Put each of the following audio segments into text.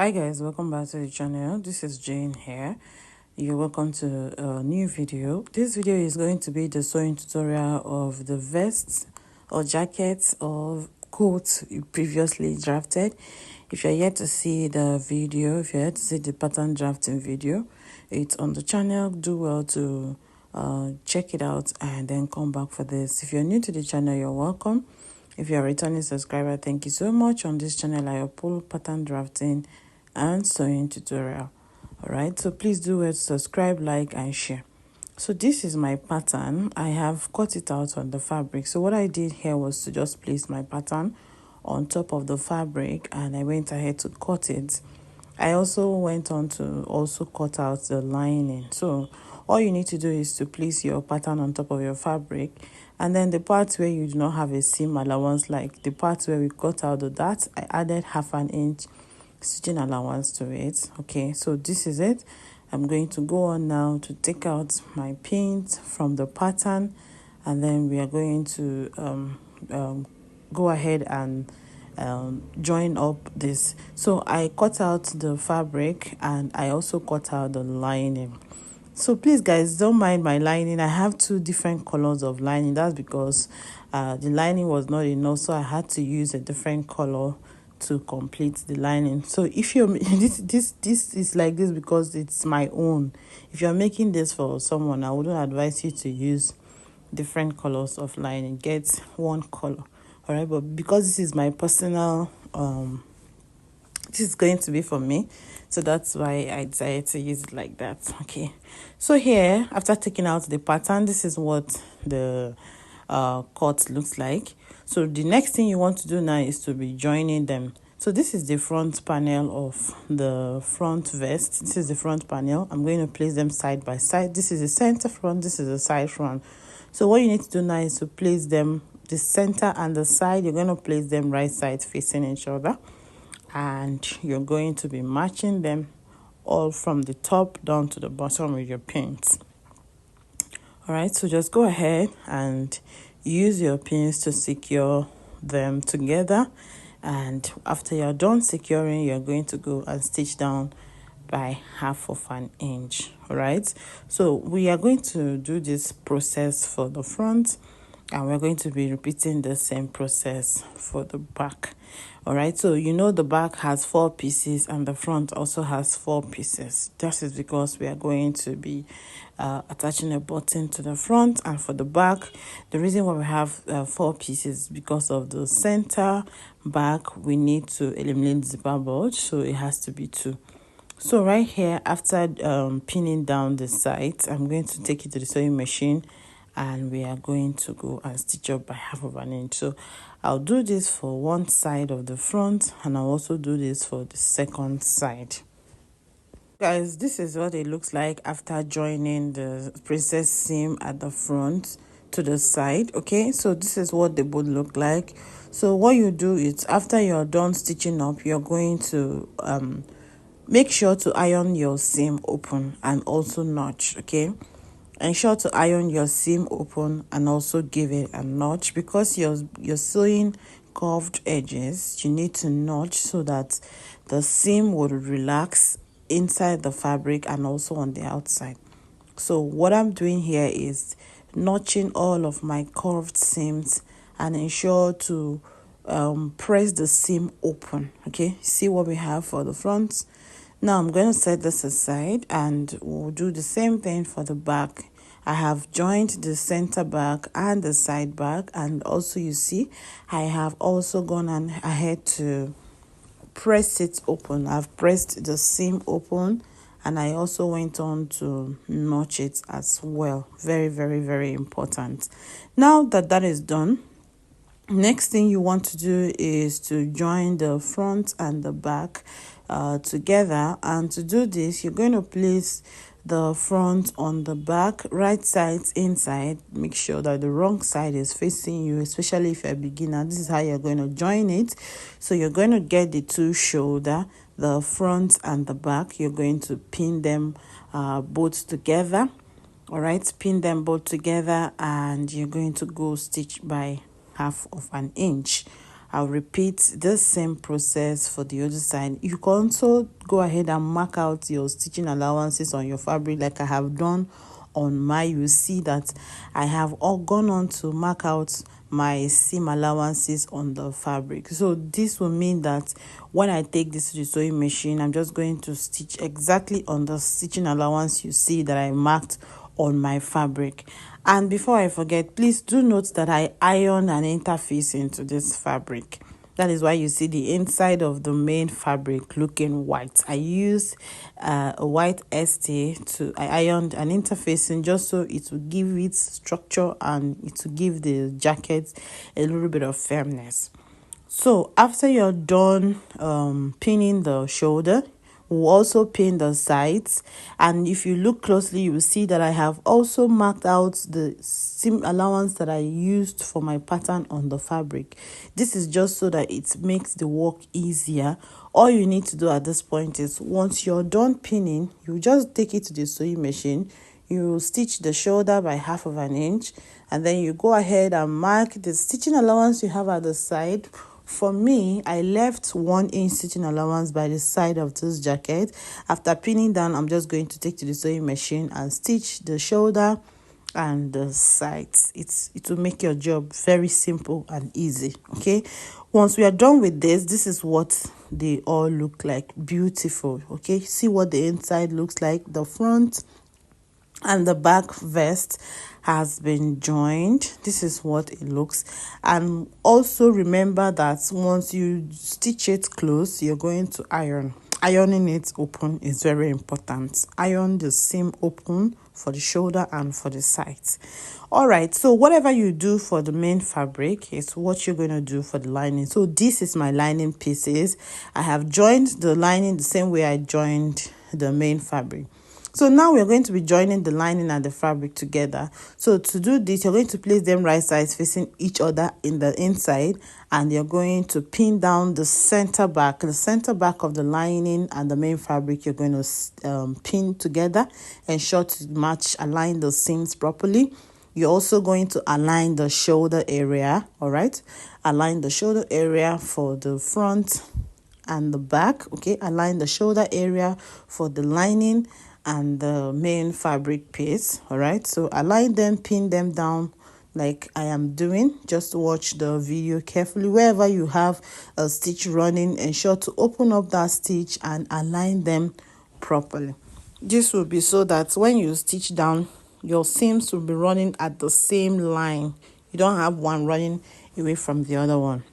Hi guys, welcome back to the channel. This is Jane here. You're welcome to a new video. This video is going to be the sewing tutorial of the vests or jackets or coats you previously drafted. If you're yet to see the video, if you're yet to see the pattern drafting video, it's on the channel. Do well to check it out and then come back for this. If you're new to the channel, you're welcome. If you're a returning subscriber, thank you so much. On this channel, I upload pattern drafting and sewing tutorial. All right, so please do well to subscribe, like, and share. So this is my pattern. I have cut it out on the fabric. So what I did here was to just place my pattern on top of the fabric, and I went ahead to cut it. I also went on to also cut out the lining. So all you need to do is to place your pattern on top of your fabric, and then the parts where you do not have a seam allowance, like the parts where we cut out the darts, I added 1/2 inch stitching allowance to it. Okay, so this is it. I'm going to go on now to take out my pins from the pattern, and then we are going to go ahead and join up this. So I cut out the fabric and I also cut out the lining. So please guys, don't mind my lining. I have two different colors of lining. That's because the lining was not enough, so I had to use a different color to complete the lining. So if you're this is like this because it's my own. If you're making this for someone, I wouldn't advise you to use different colors of lining. Get one color. All right, but because this is my personal this is going to be for me, so that's why I decided to use it like that. Okay, so here, after taking out the pattern, this is what the cut looks like. So the next thing you want to do now is to be joining them. So this is the front panel of the front vest. This is the front panel. I'm going to place them side by side. This is the center front, this is the side front. So what you need to do now is to place them, the center and the side, you're going to place them right side facing each other, and you're going to be matching them all from the top down to the bottom with your pins. All right, so just go ahead and use your pins to secure them together, and after you're done securing, you're going to go and stitch down by 1/2 inch. All right, so we are going to do this process for the front, and we're going to be repeating the same process for the back. All right, so you know the back has 4 pieces and the front also has 4 pieces. That is because we are going to be attaching a button to the front, and for the back, the reason why we have 4 pieces because of the center back, we need to eliminate zipper bulge, so it has to be 2. So right here, after pinning down the sides, I'm going to take it to the sewing machine, and we are going to go and stitch up by 1/2 inch. So I'll do this for one side of the front, and I'll also do this for the second side. Guys, this is what it looks like after joining the princess seam at the front to the side. Okay, so this is what they both look like. So what you do is, after you're done stitching up, you're going to make sure to iron your seam open and also notch. Okay, ensure to iron your seam open and also give it a notch, because you're sewing curved edges. You need to notch so that the seam will relax inside the fabric and also on the outside. So what I'm doing here is notching all of my curved seams and ensure to press the seam open. Okay, see what we have for the front. Now I'm going to set this aside, and we'll do the same thing for the back. I have joined the center back and the side back, and also you see I have also gone ahead to press it open. I've pressed the seam open, and I also went on to notch it as well. Very, very, very important. Now that that is done, next thing you want to do is to join the front and the back together, and to do this, you're going to place the front on the back, right side inside. Make sure that the wrong side is facing you, especially if you're a beginner. This is how you're going to join it. So you're going to get the 2 shoulder, the front and the back. You're going to pin them both together. All right, pin them both together, and you're going to go stitch by 1/2 inch. I'll repeat the same process for the other side. You can also go ahead and mark out your stitching allowances on your fabric like I have done on my. You see that I have all gone on to mark out my seam allowances on the fabric. So this will mean that when I take this to the sewing machine, I'm just going to stitch exactly on the stitching allowance you see that I marked on my fabric. And before I forget, please do note that I iron an interface into this fabric. That is why you see the inside of the main fabric looking white. I used a white I ironed an interfacing just so it will give it structure and it will give the jacket a little bit of firmness. So after you're done pinning the shoulder, we'll also pin the sides, and if you look closely you will see that I have also marked out the seam allowance that I used for my pattern on the fabric. This is just so that it makes the work easier. All you need to do at this point is once you're done pinning, you just take it to the sewing machine, you stitch the shoulder by 1/2 inch, and then you go ahead and mark the stitching allowance you have at the side. For me, I left 1 inch stitching allowance by the side of this jacket. After pinning down, I'm just going to take to the sewing machine and stitch the shoulder and the sides. It will make your job very simple and easy. Okay, once we are done with this is what they all look like. Beautiful. Okay, see what the inside looks like. The front and the back vest has been joined. This is what it looks. And also remember that once you stitch it close, you're going to iron. Ironing it open is very important. Iron the seam open for the shoulder and for the sides. All right, so whatever you do for the main fabric is what you're going to do for the lining. So this is my lining pieces. I have joined the lining the same way I joined the main fabric. So now we're going to be joining the lining and the fabric together. So to do this, you're going to place them right sides facing each other in the inside, and you're going to pin down the center back of the lining and the main fabric. You're going to pin together, ensure to align the seams properly. You're also going to align the shoulder area. All right, align the shoulder area for the front and the back. Okay, align the shoulder area for the lining and the main fabric piece. All right, so align them, pin them down like I am doing. Just watch the video carefully. Wherever you have a stitch running, ensure to open up that stitch and align them properly. This will be so that when you stitch down, your seams will be running at the same line. You don't have one running away from the other one.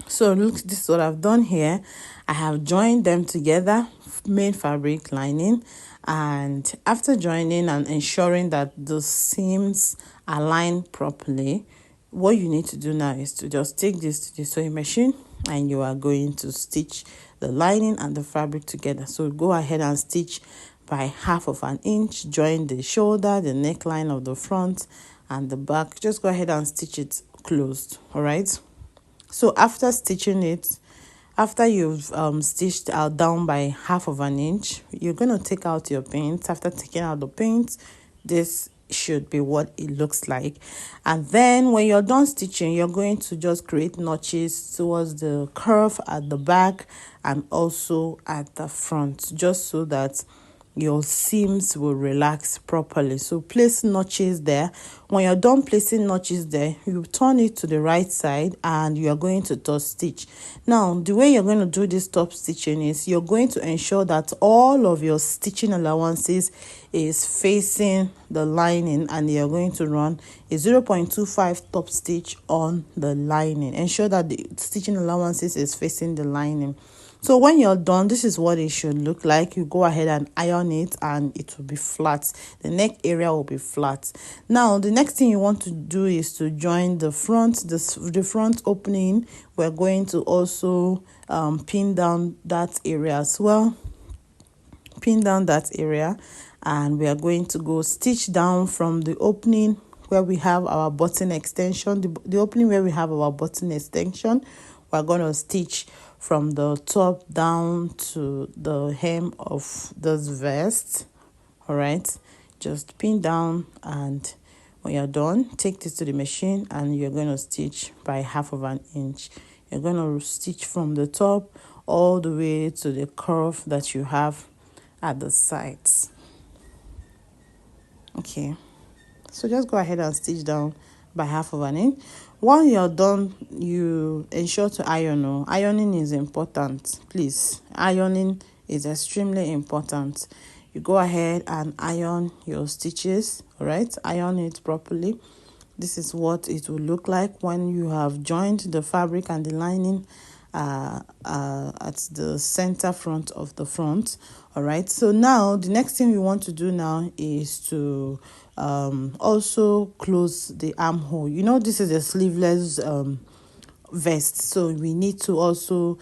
So look, this is what I've done here. I have joined them together, main fabric, lining, and after joining and ensuring that the seams align properly, what you need to do now is to just take this to the sewing machine and you are going to stitch the lining and the fabric together. So go ahead and stitch by 1/2 inch, join the shoulder, the neckline of the front and the back. Just go ahead and stitch it closed. All right, so after stitching it, after you've stitched out down by 1/2 inch, you're going to take out your paint. After taking out the paint, this should be what it looks like. And then when you're done stitching, you're going to just create notches towards the curve at the back and also at the front, just so that your seams will relax properly. So place notches there. When you're done placing notches there, you turn it to the right side and you are going to top stitch. Now the way you're going to do this top stitching is you're going to ensure that all of your stitching allowances is facing the lining, and you're going to run a 0.25 top stitch on the lining. Ensure that the stitching allowances is facing the lining. So when you're done, this is what it should look like. You go ahead and iron it and it will be flat. The neck area will be flat. Now, the next thing you want to do is to join the front, the front opening. We're going to also pin down that area as well. Pin down that area, and we are going to go stitch down from the opening where we have our button extension, the opening where we have our button extension. We're going to stitch from the top down to the hem of this vest. All right, just pin down, and when you're done, take this to the machine and you're going to stitch by 1/2 inch. you're going to stitch from the top all the way to the curve that you have at the sides. Okay, so just go ahead and stitch down by half of an inch. While you're done, you ensure to iron. Ironing is important, please. Ironing is extremely important. You go ahead and iron your stitches. All right, iron it properly. This is what it will look like when you have joined the fabric and the lining at the center front of the front. All right, so now the next thing we want to do now is to also close the armhole. This is a sleeveless vest, so we need to also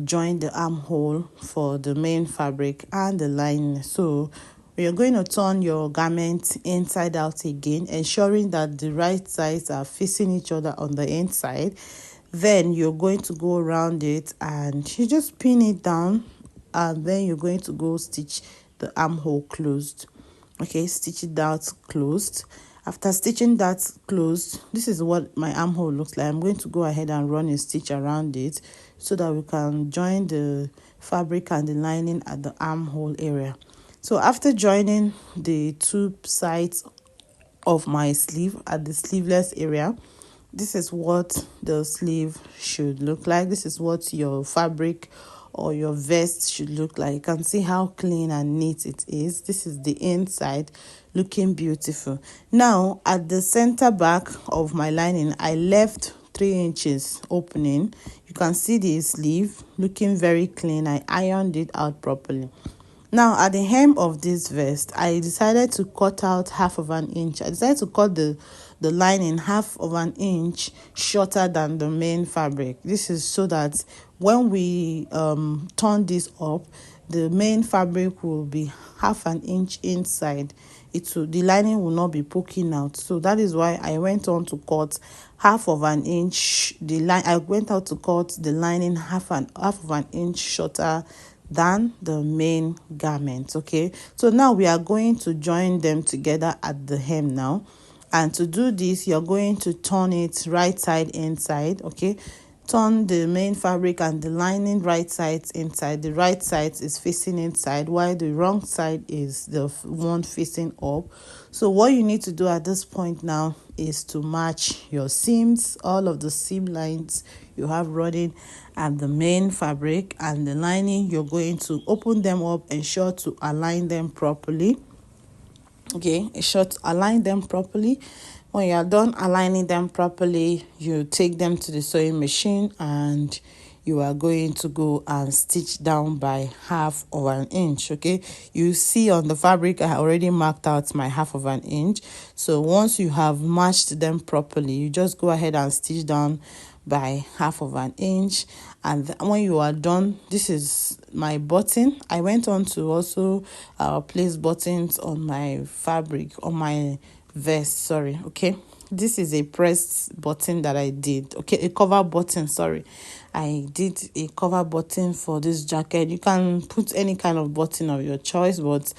join the armhole for the main fabric and the lining. So we are going to turn your garment inside out again, ensuring that the right sides are facing each other on the inside. Then you're going to go around it and you just pin it down, and then you're going to go stitch the armhole closed. Okay, stitch it out closed. After stitching that closed, this is what my armhole looks like. I'm going to go ahead and run a stitch around it so that we can join the fabric and the lining at the armhole area. So after joining the two sides of my sleeve at the sleeveless area, this is what the sleeve should look like. This is what your fabric or your vest should look like. You can see how clean and neat it is. This is the inside, looking beautiful. Now at the center back of my lining, I left 3 inches opening. You can see the sleeve looking very clean. I ironed it out properly. Now at the hem of this vest, I decided to cut out half of an inch. I decided to cut the lining half of an inch shorter than the main fabric. This is so that when we turn this up, the main fabric will be half an inch inside. The lining will not be poking out. So that is why I went on to cut half of an inch. I went out to cut the lining half of an inch shorter than the main garment. Okay, so now we are going to join them together at the hem now, and to do this you're going to turn it right side inside. Okay, turn the main fabric and the lining right sides inside. The right side is facing inside while the wrong side is the one facing up. So what you need to do at this point now is to match your seams, all of the seam lines you have running at the main fabric and the lining. You're going to open them up, ensure to align them properly. Okay, ensure to align them properly. When you are done aligning them properly, you take them to the sewing machine and you are going to go and stitch down by half of an inch. Okay, you see on the fabric I already marked out my half of an inch. So once you have matched them properly, you just go ahead and stitch down by half of an inch. And when you are done, this is my button. I went on to also place buttons on my fabric, on my vest, sorry. Okay, this is a pressed button that I did. Okay, a cover button, sorry. I did a cover button for this jacket. You can put any kind of button of your choice, but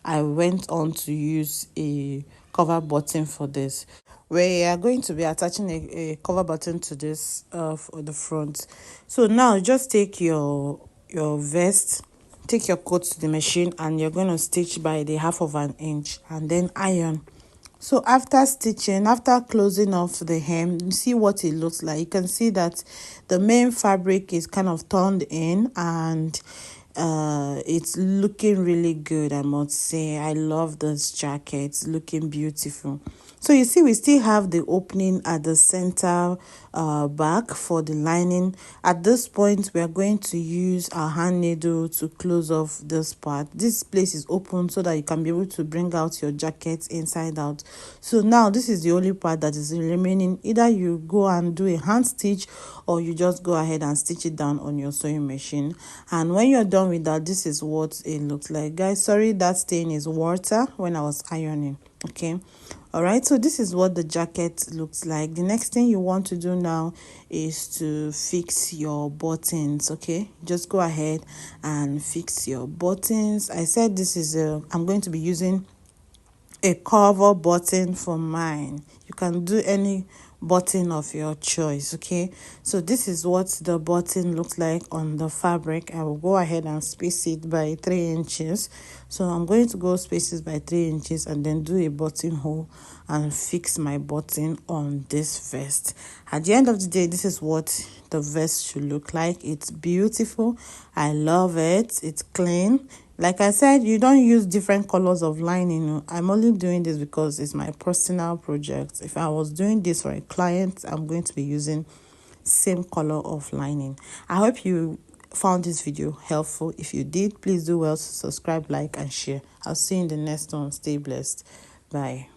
I went on to use a cover button for this. We are going to be attaching a cover button to this for the front. So now just take your vest, take your coat to the machine, and you're going to stitch by the half of an inch and then iron. So after stitching, after closing off the hem, you see what it looks like. You can see that the main fabric is kind of turned in and it's looking really good, I must say. I love this jacket. It's looking beautiful. So you see we still have the opening at the center back for the lining. At this point we are going to use our hand needle to close off this part. This place is open so that you can be able to bring out your jacket inside out. So now this is the only part that is remaining. Either you go and do a hand stitch or you just go ahead and stitch it down on your sewing machine. And when you're done with that, this is what it looks like. Guys, sorry that stain is water when I was ironing. Okay, all right, so this is what the jacket looks like. The next thing you want to do now is to fix your buttons. Okay, just go ahead and fix your buttons. I said this is I'm going to be using a cover button for mine. You can do any button of your choice. Okay, so this is what the button looks like on the fabric. I will go ahead and space it by 3 inches. So I'm going to go spaces by 3 inches and then do a buttonhole and fix my button on this vest. At the end of the day, this is what the vest should look like. It's beautiful. I love it. It's clean. Like I said, you don't use different colors of lining. I'm only doing this because it's my personal project. If I was doing this for a client, I'm going to be using same color of lining. I hope you found this video helpful. If you did, please do well to subscribe, like, and share. I'll see you in the next one. Stay blessed. Bye.